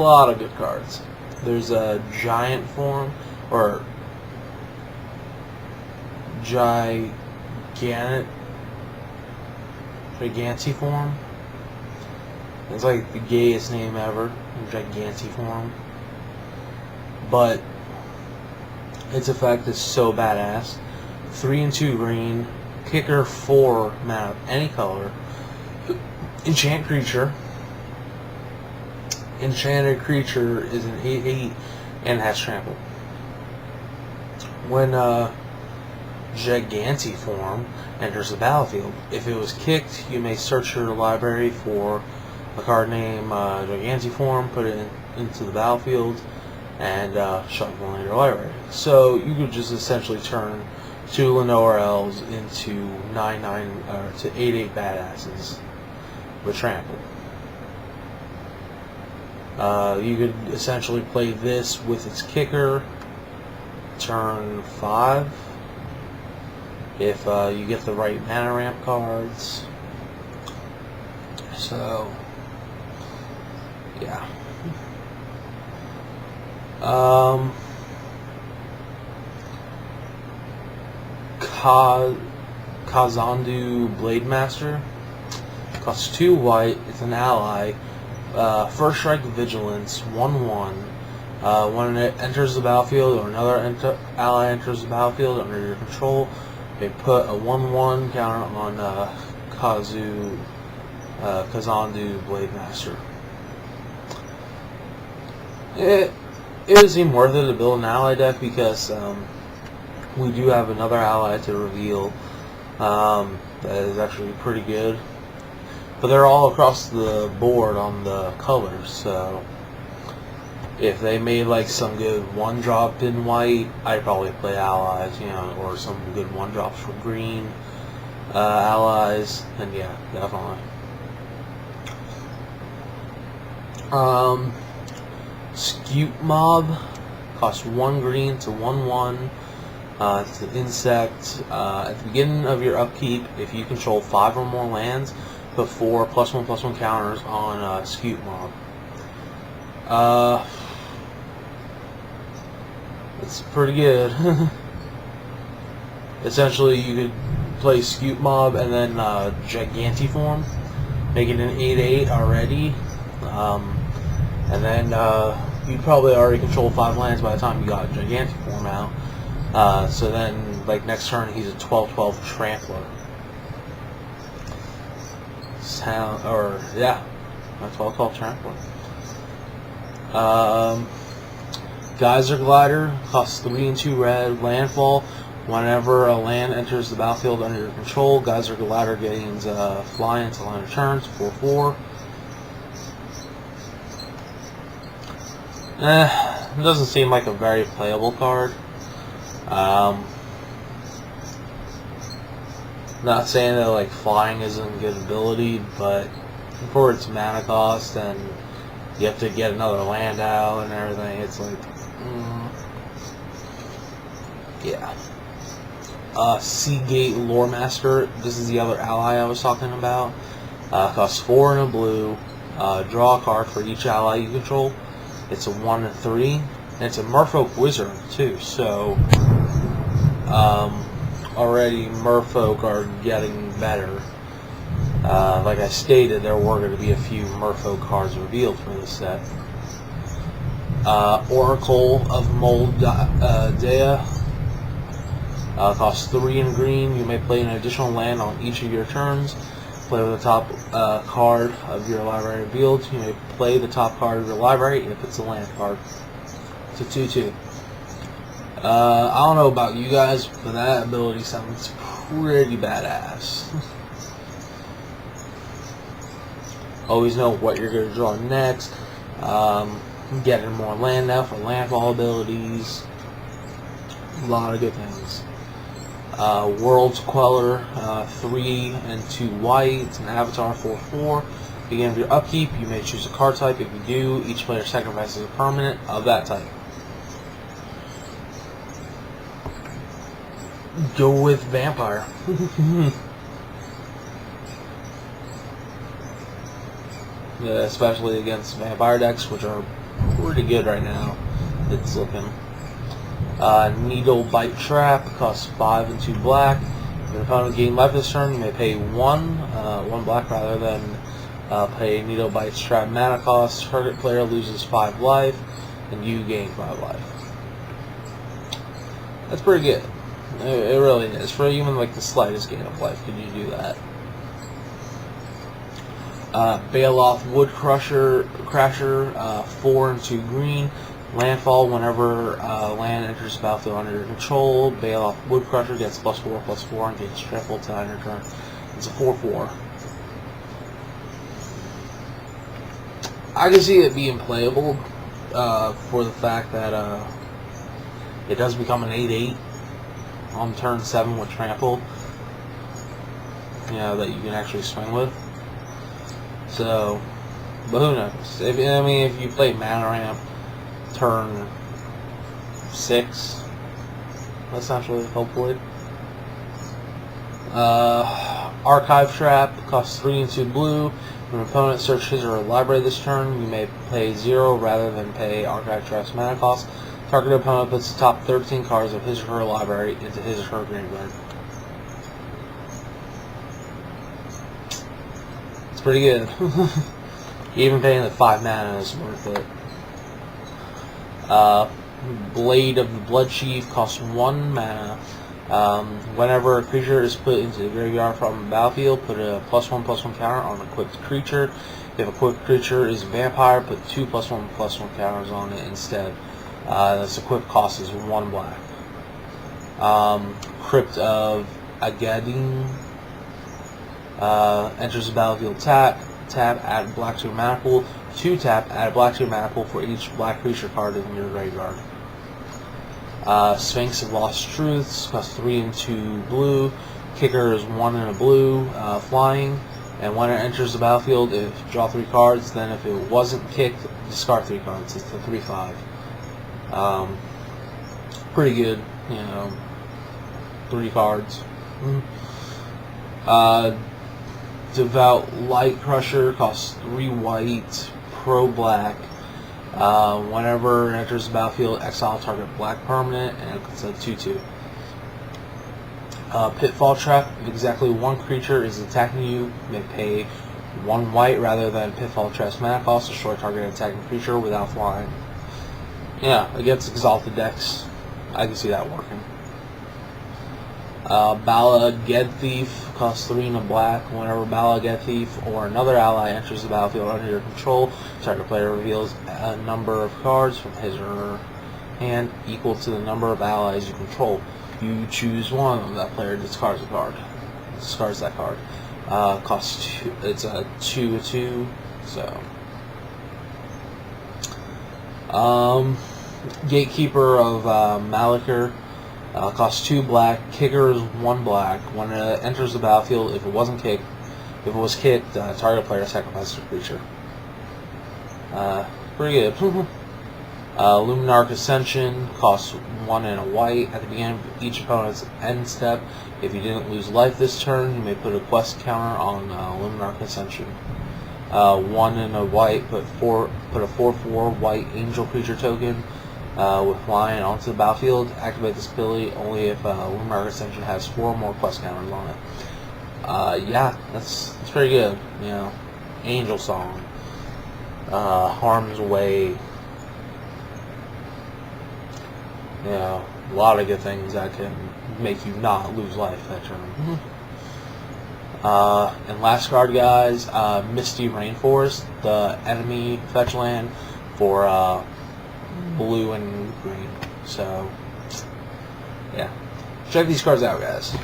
lot of good cards. There's a giant form, or Gigantiform. It's like the gayest name ever, Gigantiform. But its effect is so badass. 3 and 2 green, kicker 4 mana of any color, enchant creature. Enchanted creature is an 8/8 and has trample. When Gigantiform enters the battlefield, if it was kicked, you may search your library for a card named Gigantiform, put it into the battlefield, and shuffle it in your library. So you could just essentially turn 2 Lenoir Elves into 9/9 to 8/8 badasses with trample. You could essentially play this with its kicker turn 5 if you get the right mana ramp cards. So yeah. Kazandu Blademaster costs 2 white. It's an ally. First strike vigilance, 1/1. When it enters the battlefield or another ally enters the battlefield under your control, they put a 1/1 counter on Kazandu Blademaster. It would seem worth it to build an ally deck because we do have another ally to reveal that is actually pretty good. But they're all across the board on the colors, so if they made like some good 1-drop in white, I'd probably play allies, or some good 1-drops for green allies, and yeah, definitely. Scute Mob costs 1 green to 1/1. It's an insect. At the beginning of your upkeep, if you control 5 or more lands, put 4 +1/+1 counters on Scute Mob. It's pretty good. Essentially, you could play Scute Mob and then Gigantiform, make it an 8/8 already, and then you'd probably already control 5 lands by the time you got Gigantiform out. So then, like next turn, he's a 12/12 Trampler. A 12/12 Trampler. Geyser Glider costs 3 and 2 red. Landfall. Whenever a land enters the battlefield under your control, Geyser Glider gains fly until end of turns. 4/4. It doesn't seem like a very playable card. Not saying that like flying isn't a good ability, but for its mana cost and you have to get another land out and everything, it's like, yeah. Seagate Loremaster. This is the other ally I was talking about. Costs 4 and a blue. Draw a card for each ally you control. It's a 1 and 3. And it's a Merfolk Wizard too. So already Merfolk are getting better. Like I stated, there were going to be a few Merfolk cards revealed for this set. Oracle of Moldea costs 3 and green. You may play an additional land on each of your turns. Play with the top card of your library revealed. You may play the top card of your library if it's a land card. It's a 2/2. I don't know about you guys, but that ability sounds pretty badass. Always know what you're going to draw next. Getting more land out for landfall abilities. A lot of good things. World's Queller, 3 and 2 white. It's an avatar 4/4. Beginning of your upkeep, you may choose a card type. If you do, each player sacrifices a permanent of that type. Go with Vampire. Yeah, especially against vampire decks, which are pretty good right now. It's looking. Needle Bite Trap costs 5 and 2 black. If your opponent gains life this turn, you may pay 1 black rather than pay Needle Bite Trap mana cost. Target player loses 5 life, and you gain 5 life. That's pretty good. It really is. For even like the slightest gain of life, could you do that? Baloth Wood Crasher, 4 and 2 green. Landfall, whenever land enters the battlefield under your control, Baloth Wood Crusher gets +4/+4 and gets trampled to end your turn. It's a 4/4. I can see it being playable for the fact that it does become an 8/8 on turn 7 with trample. You know, that you can actually swing with. So, but who knows? If you play Mana Ramp turn 6, essentially, hopefully. Archive Trap costs 3 and 2 blue. When an opponent searches his or her library this turn, you may pay 0 rather than pay Archive Trap's mana cost. Target opponent puts the top 13 cards of his or her library into his or her graveyard. It's pretty good. Even paying the 5 mana is worth it. Blade of the Blood Chief costs 1 mana. Whenever a creature is put into the graveyard from the battlefield, put a +1/+1 counter on a equipped creature. If a equipped creature is a vampire, put 2 +1/+1 counters on it instead. This equipped cost is 1 black. Crypt of Agadim enters the battlefield. Tap, add black to your mana pool. 2 tap, add a black to your mana pool for each black creature card in your graveyard. Sphinx of Lost Truths costs 3 and 2 blue. Kicker is 1 and a blue, flying. And when it enters the battlefield, draw 3 cards. Then if it wasn't kicked, discard 3 cards. It's a 3/5. Pretty good, 3 cards. Devout Light Crusher costs 3 white, pro black. Whenever it enters the battlefield, exile target black permanent, and it's a 2/2. Pitfall Trap, if exactly 1 creature is attacking you, you may pay 1 white rather than Pitfall Trap's mana cost, destroy target attacking creature without flying. Yeah, against exalted decks, I can see that working. Bala Ged Thief costs 3 and a black. Whenever Bala Ged Thief or another ally enters the battlefield under your control, target player reveals a number of cards from his or her hand equal to the number of allies you control. You choose one of them. That player discards a card. Discards that card. Costs 2. It's a 2/2. So, Gatekeeper of Malakir. Costs 2 black. Kicker is 1 black. When it enters the battlefield, if it was kicked, target player sacrifices a creature. Pretty good. Luminarch Ascension costs 1 and a white. At the beginning of each opponent's end step, if you didn't lose life this turn, you may put a quest counter on Luminarch Ascension. 1 and a white. Put a 4/4 white angel creature token. With flying onto the battlefield, activate this ability only if Luminarch Ascension has 4 or more quest counters on it. Yeah, that's pretty good. Angel Song, Harm's Way. A lot of good things that can make you not lose life that turn. And last card, guys, Misty Rainforest, the enemy fetch land for blue and green. So, yeah. Check these cards out, guys.